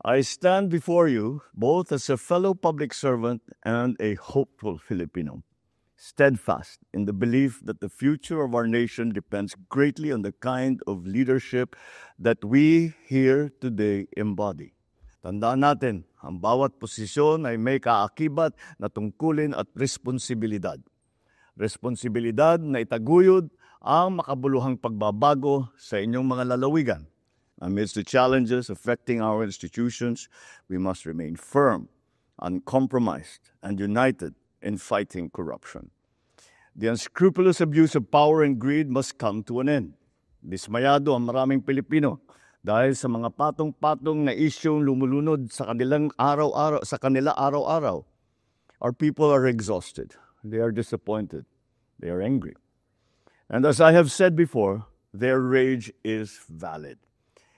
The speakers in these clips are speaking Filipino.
I stand before you both as a fellow public servant and a hopeful Filipino, steadfast in the belief that the future of our nation depends greatly on the kind of leadership that we here today embody. Tandaan natin, ang bawat posisyon ay may kaakibat na tungkulin at responsibilidad. Responsibilidad na itaguyod ang makabuluhang pagbabago sa inyong mga lalawigan. Amidst the challenges affecting our institutions, we must remain firm, uncompromised, and united in fighting corruption. The unscrupulous abuse of power and greed must come to an end. Dismayado ang maraming Pilipino dahil sa mga patong-patong na isyong lumulunod sa kanila araw-araw. Our people are exhausted. They are disappointed. They are angry. And as I have said before, their rage is valid.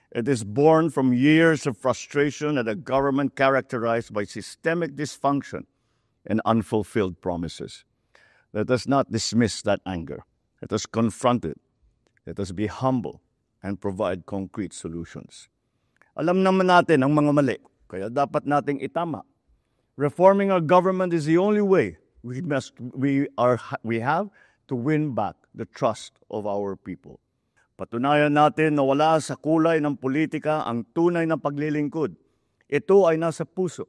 It is born from years of frustration at a government characterized by systemic dysfunction and unfulfilled promises. Let us not dismiss that anger. Let us confront it. Let us be humble and provide concrete solutions. Alam naman natin ang mga mali, kaya dapat nating itama. Reforming our government is the only way we have to win back the trust of our people. Patunayan natin na wala sa kulay ng politika ang tunay na paglilingkod. Ito ay nasa puso,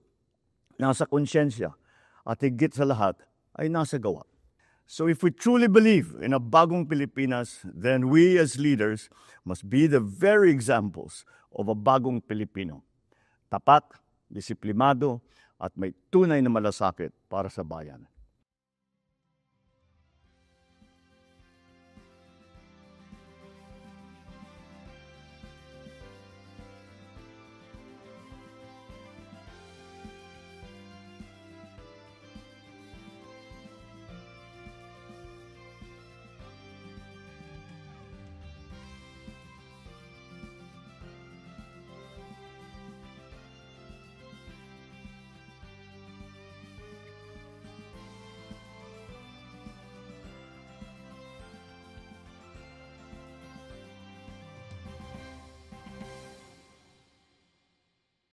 nasa konsyensya, at higit sa lahat ay nasa gawa. So if we truly believe in a bagong Pilipinas, then we as leaders must be the very examples of a bagong Pilipino. Tapat, disiplinado, at may tunay na malasakit para sa bayan.